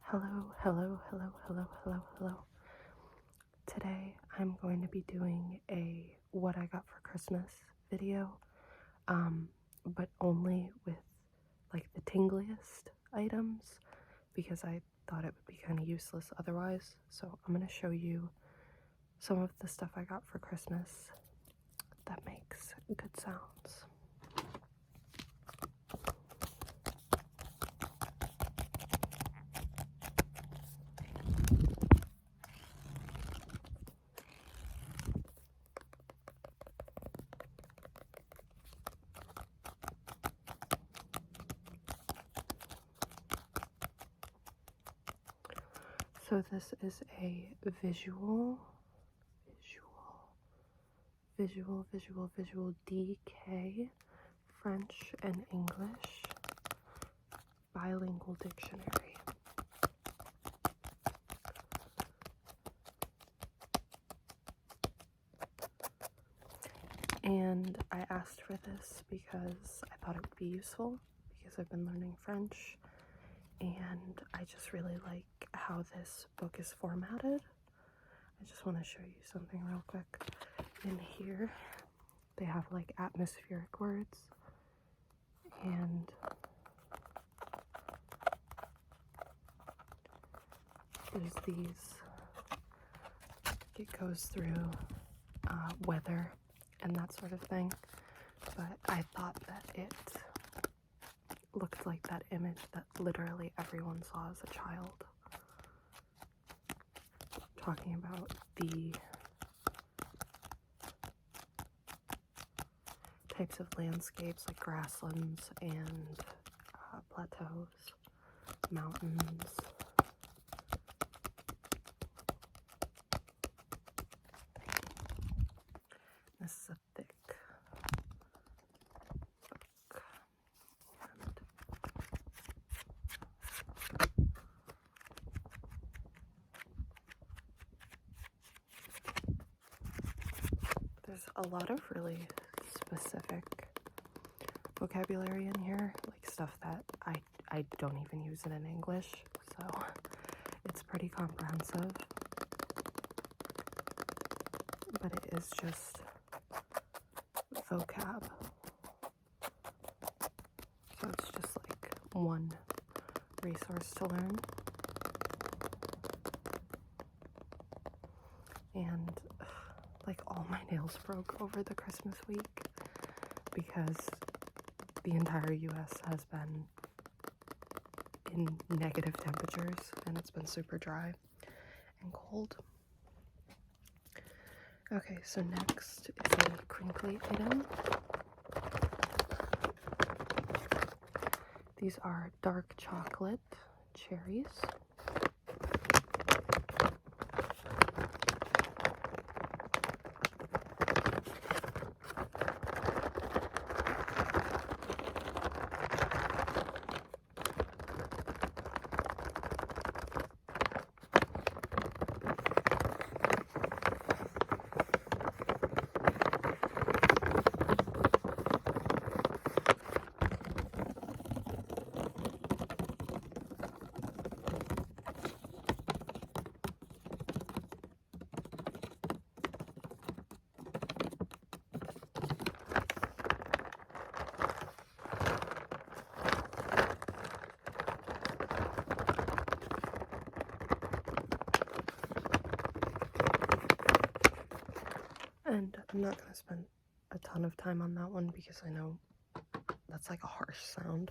Hello, hello, hello, hello, hello, hello. Today I'm going to be doing a what I got for Christmas video, but only with like the tingliest items because I thought it would be kind of useless otherwise. So I'm going to show you some of the stuff I got for Christmas that makes good sounds. So this is a visual DK French and English bilingual dictionary. And I asked for this because I thought it would be useful because I've been learning French and I just really like how this book is formatted. I just want to show you something real quick. In here they have like atmospheric words and there's these, it goes through weather and that sort of thing, but I thought that it looked like that image that literally everyone saw as a child, talking about the types of landscapes like grasslands and plateaus, mountains. This is a thick book. There's a lot of really specific vocabulary in here, like stuff that I don't even use it in English, so it's pretty comprehensive. But it is just vocab. So it's just like one resource to learn. And like all my nails broke over the Christmas week because the entire US has been in negative temperatures and it's been super dry and cold. Okay, so next is a crinkly item. These are dark chocolate cherries. And I'm not going to spend a ton of time on that one because I know that's like a harsh sound.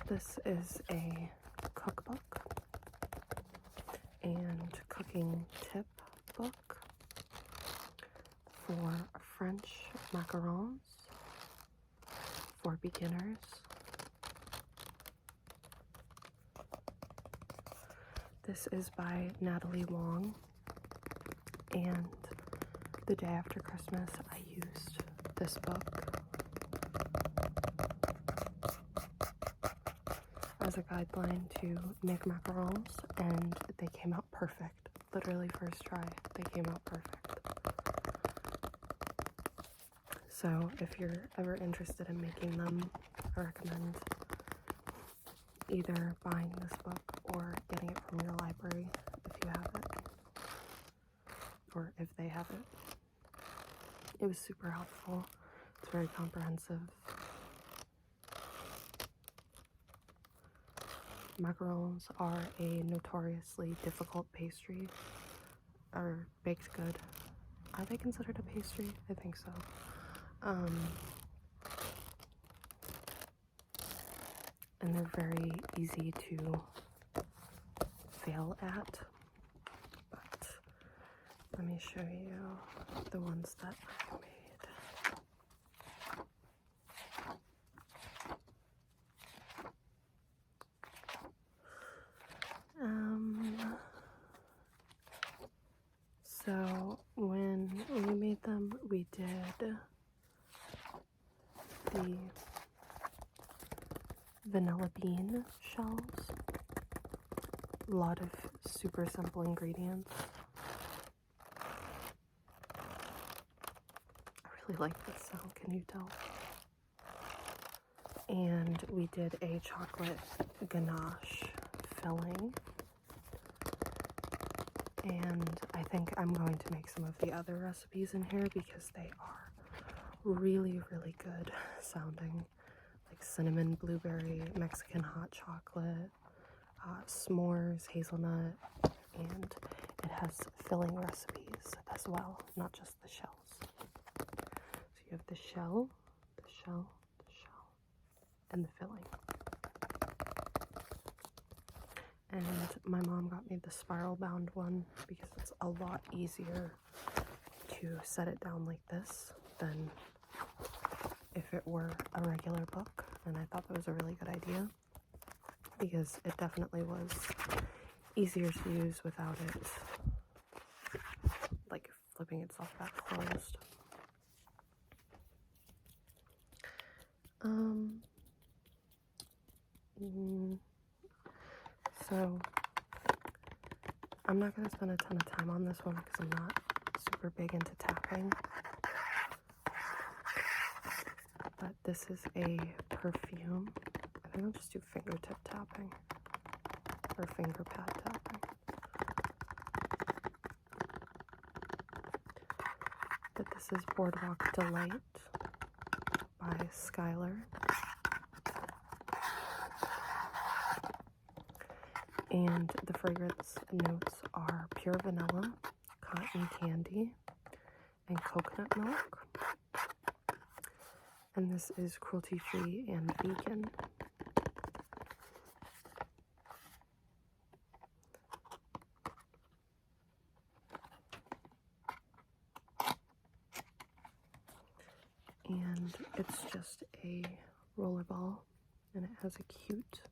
This is a cookbook and cooking tip book for French macarons for beginners. This is by Natalie Wong, and the day after Christmas I used this book as a guideline to make macarons, and they came out perfect. literally first try, they came out perfect. So if you're ever interested in making them, I recommend either buying this book or getting it from your library if you have it, or if they have it. It was super helpful. It's very comprehensive. Macarons are a notoriously difficult pastry, or baked good. Are they considered a pastry? I think so. And they're very easy to fail at. But let me show you the ones that I made. So when we made them, we did the vanilla bean shells. A lot of super simple ingredients. I really like this sound, can you tell? And we did a chocolate ganache filling. And I think I'm going to make some of the other recipes in here because they are really, really good sounding. Like cinnamon, blueberry, Mexican hot chocolate, s'mores, hazelnut, and it has filling recipes as well, not just the shells. So you have the shell, the shell, the shell, and the filling. And my mom got me the spiral bound one because it's a lot easier to set it down like this than if it were a regular book. And I thought that was a really good idea because it definitely was easier to use without it like flipping itself back closed. So I'm not going to spend a ton of time on this one because I'm not super big into tapping. But this is a perfume. I think I'll just do fingertip tapping or finger pad tapping. But this is Boardwalk Delight by Skylar. And the fragrance notes are pure vanilla, cotton candy, and coconut milk. And this is cruelty-free and vegan. And it's just a rollerball, and it has a cute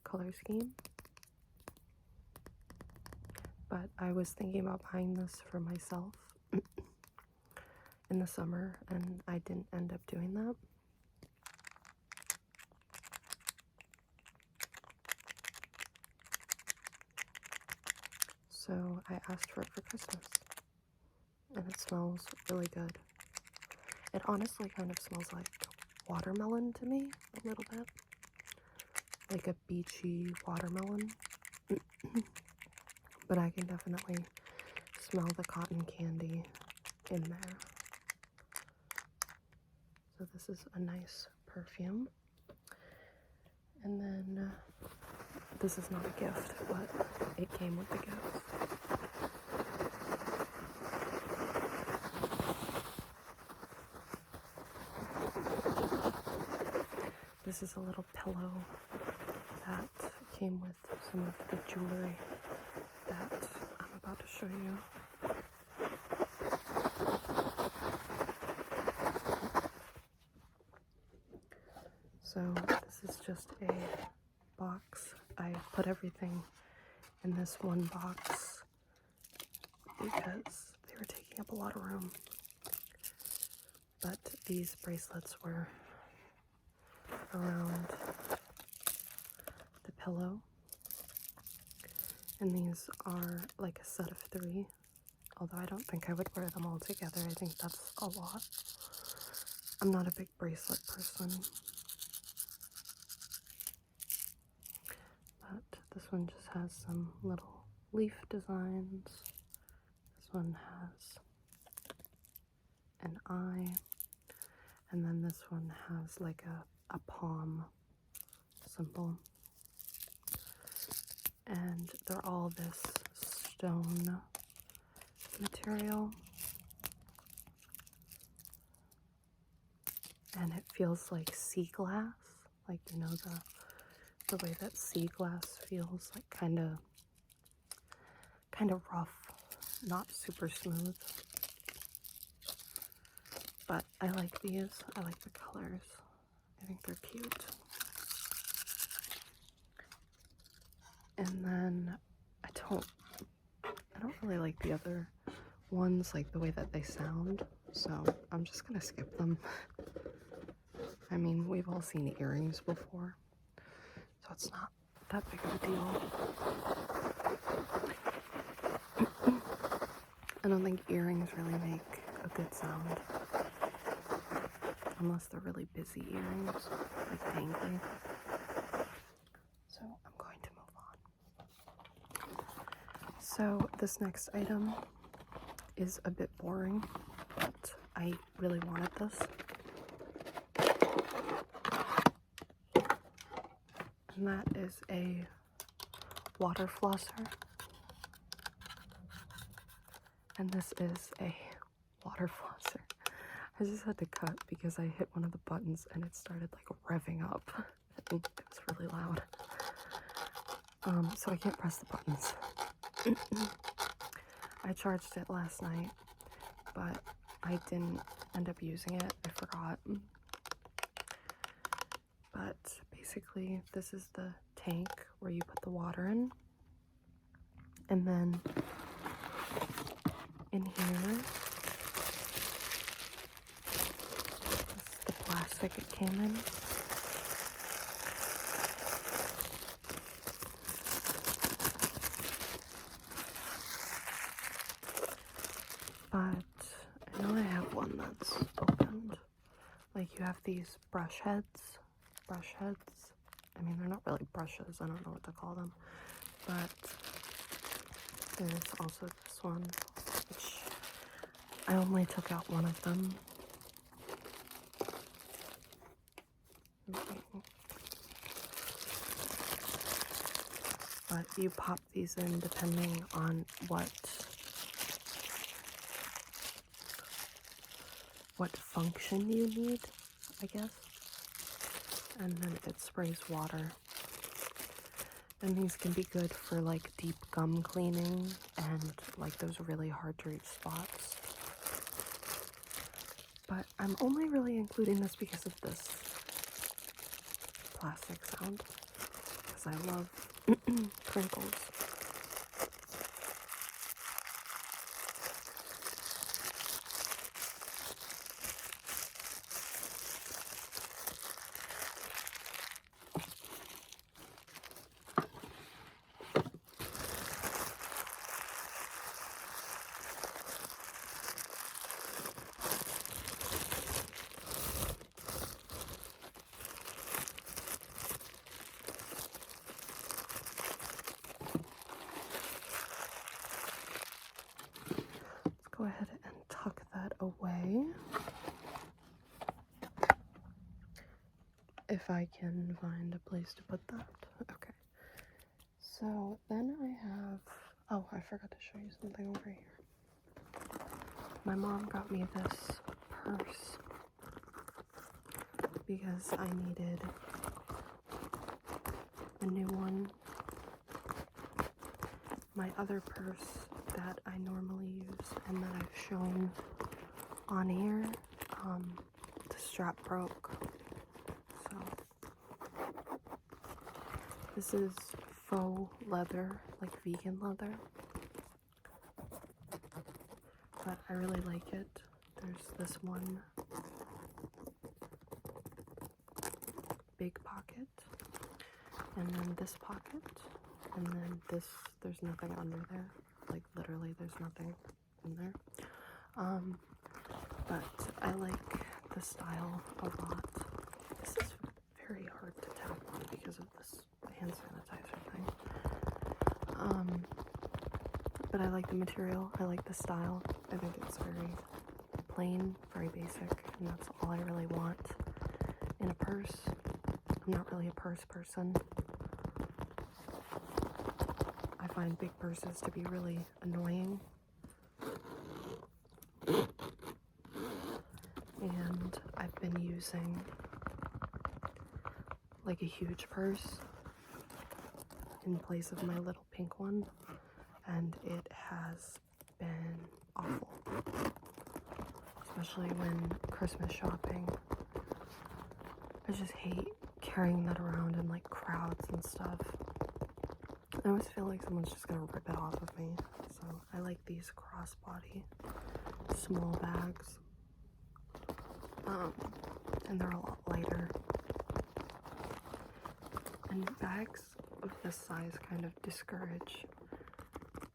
color scheme. But I was thinking about buying this for myself in the summer, and I didn't end up doing that. So I asked for it for Christmas, and it smells really good. It honestly kind of smells like watermelon to me, a little bit. Like a beachy watermelon. But I can definitely smell the cotton candy in there. So this is a nice perfume. And then this is not a gift, but it came with the gift. This is a little pillow that came with some of the jewelry that I'm about to show you. So this is just a box. I put everything in this one box because they were taking up a lot of room. But these bracelets were around the pillow, And these are like a set of 3. Although I don't think I would wear them all together. I think that's a lot. I'm not a big bracelet person. But this one just has some little leaf designs. This one has an eye. And then this one has like a palm symbol. And they're all this stone material. And it feels like sea glass. Like, you know, the way that sea glass feels, like kind of rough, not super smooth. But I like these. I like the colors. I think they're cute. And then I don't really like the other ones, like the way that they sound. So I'm just gonna skip them. I mean, we've all seen earrings before, so it's not that big of a deal. I don't think earrings really make a good sound. Unless they're really busy earrings, like dangly. So I'm going to move on. So this next item is a bit boring, but I really wanted this. And that is a water flosser. And this is a water flosser. I just had to cut because I hit one of the buttons and it started like revving up. And it was really loud. So I can't press the buttons. I charged it last night, but I didn't end up using it. I forgot. But basically, this is the tank where you put the water in. And then in here, this is the plastic it came in. But I know I have one that's opened. Like, you have these brush heads. I mean, they're not really brushes. I don't know what to call them. But there's also this one, which I only took out one of them. But you pop these in depending on what function you need, I guess. And then it sprays water. And these can be good for like deep gum cleaning and like those really hard to reach spots. But I'm only really including this because of this plastic sound. Because I love crinkles. Go ahead and tuck that away. If I can find a place to put that. Okay. So then I have, oh, I forgot to show you something over here. My mom got me this purse because I needed a new one. My other purse that I normally use and that I've shown on here, the strap broke. So this is faux leather, like vegan leather. But I really like it. There's this one big pocket, and then this pocket, And then this, there's nothing under there. Like, literally, there's nothing in there. But I like the style a lot. This is very hard to tap on because of this hand sanitizer thing. But I like the material. I like the style. I think it's very plain, very basic, and that's all I really want in a purse. I'm not really a purse person. I find big purses to be really annoying. And I've been using like a huge purse in place of my little pink one, and it has been awful, especially when Christmas shopping. I just hate carrying that around in like crowds and stuff. I always feel like someone's just gonna rip it off of me, so I like these crossbody small bags. And they're a lot lighter. And bags of this size kind of discourage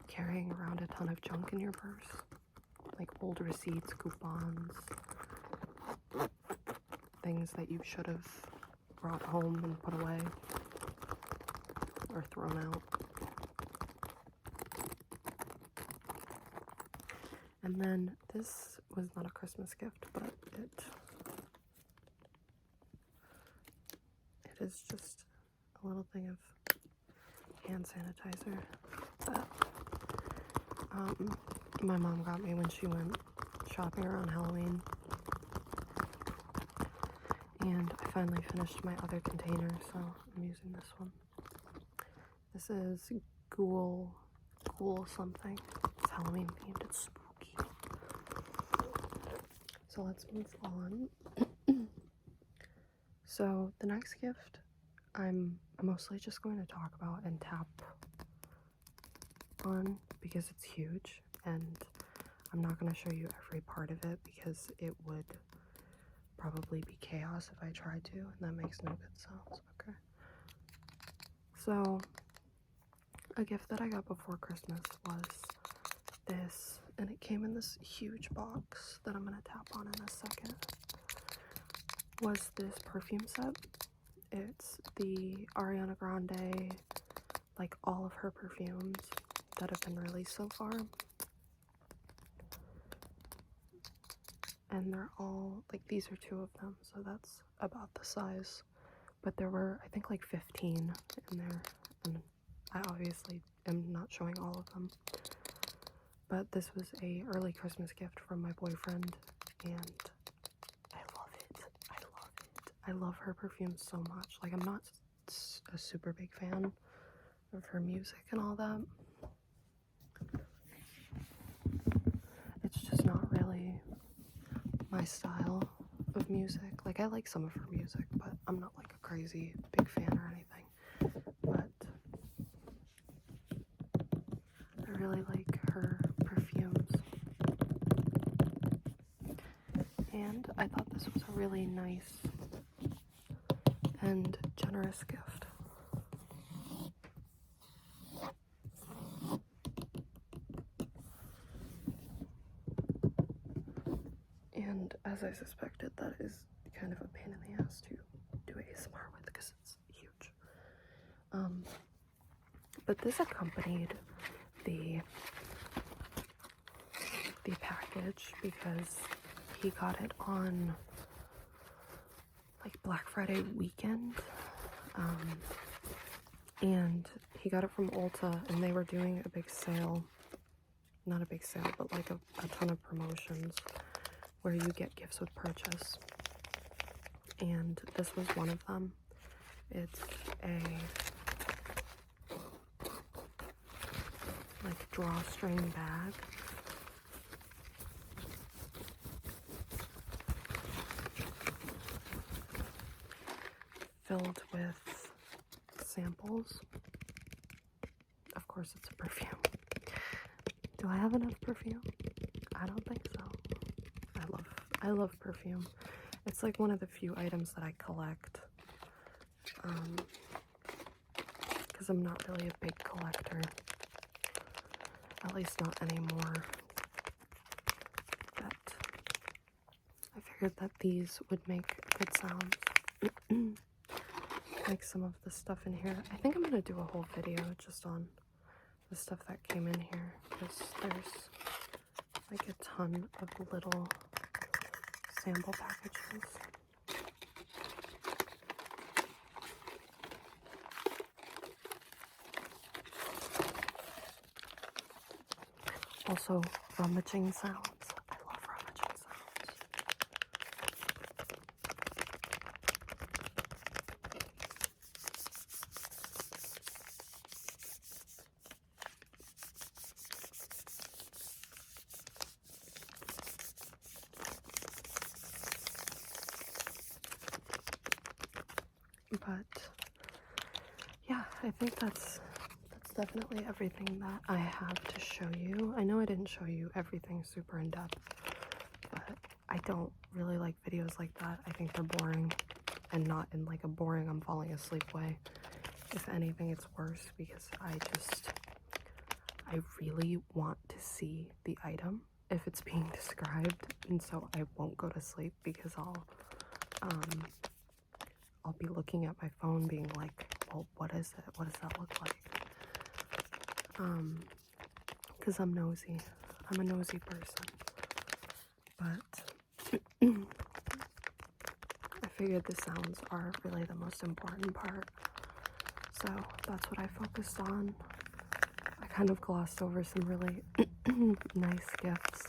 carrying around a ton of junk in your purse, like old receipts, coupons, things that you should have brought home and put away or thrown out. And then this was not a Christmas gift, but it is just a little thing of hand sanitizer that my mom got me when she went shopping around Halloween. And I finally finished my other container, so I'm using this one. This is Ghoul something. It's Halloween themed, it's spooky. So let's move on. So the next gift I'm mostly just going to talk about and tap on because it's huge, and I'm not going to show you every part of it because it would probably be chaos if I tried to, and that makes no good sense. Okay. So a gift that I got before Christmas was this, and it came in this huge box that I'm going to tap on in a second. Was this perfume set. It's the Ariana Grande, like all of her perfumes that have been released so far. And they're all, like, these are 2 of them, so that's about the size. But there were, I think, like 15 in there, and I obviously am not showing all of them. But this was a early Christmas gift from my boyfriend, and I love her perfume so much. Like, I'm not a super big fan of her music and all that. It's just not really my style of music. Like, I like some of her music, but I'm not like a crazy big fan or anything. But I really like her perfumes. And I thought this was a really nice and generous gift. And as I suspected, that is kind of a pain in the ass to do ASMR with because it's huge. But this accompanied the package because he got it on like Black Friday weekend, and he got it from Ulta, and they were doing a big sale, not a big sale, but like a ton of promotions where you get gifts with purchase, and this was one of them. It's a like drawstring bag. Filled with samples. Of course, it's a perfume. Do I have enough perfume? I don't think so. I love perfume. It's like one of the few items that I collect. Because I'm not really a big collector. At least not anymore. But I figured that these would make good sounds. Like some of the stuff in here. I think I'm gonna do a whole video just on the stuff that came in here, because there's like a ton of little sample packages. Also, rummaging sounds. I love rummaging sounds. But yeah, I think that's definitely everything that I have to show you. I know I didn't show you everything super in depth, but I don't really like videos like that. I think they're boring, and not in like a boring I'm falling asleep way. If anything, it's worse because I really want to see the item if it's being described, and so I won't go to sleep because I'll be looking at my phone being like, well, what is it? What does that look like? Because I'm nosy. I'm a nosy person. But I figured the sounds are really the most important part. So that's what I focused on. I kind of glossed over some really nice gifts.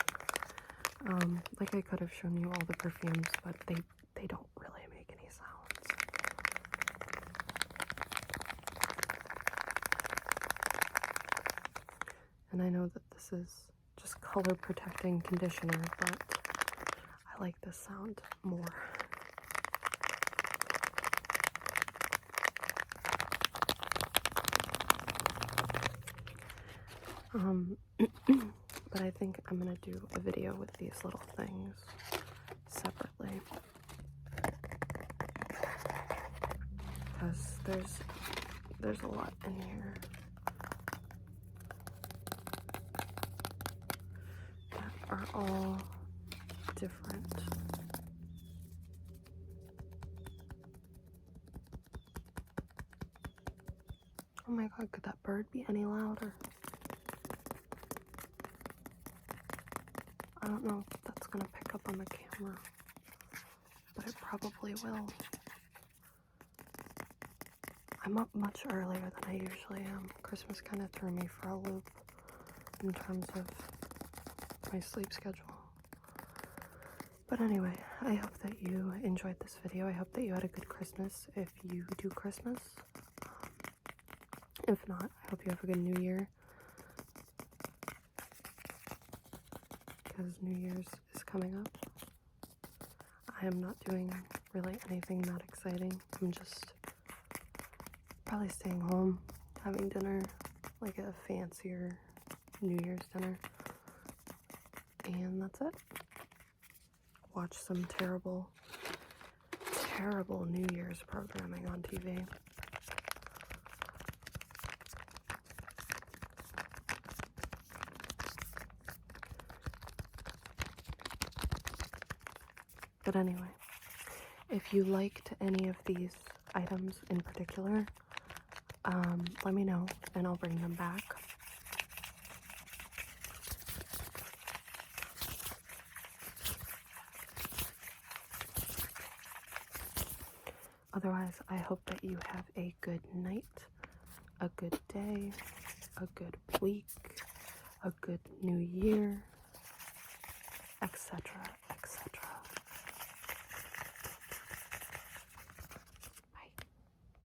Like I could have shown you all the perfumes, but they don't really make any sounds. And I know that this is just color protecting conditioner, but I like this sound more. But I think I'm gonna do a video with these little things separately, because there's a lot in here that are all different. Oh my god, could that bird be any louder? I don't know if that's gonna pick up on the camera, but it probably will. I'm up much earlier than I usually am. Christmas kind of threw me for a loop in terms of my sleep schedule. But anyway, I hope that you enjoyed this video. I hope that you had a good Christmas if you do Christmas. If not, I hope you have a good New Year, because New Year's is coming up. I am not doing really anything that exciting. I'm just probably staying home, having dinner, like a fancier New Year's dinner, and that's it. Watch some terrible New Year's programming on TV. But anyway, if you liked any of these items in particular, let me know and I'll bring them back. Otherwise, I hope that you have a good night, a good day, a good week, a good new year, etc.,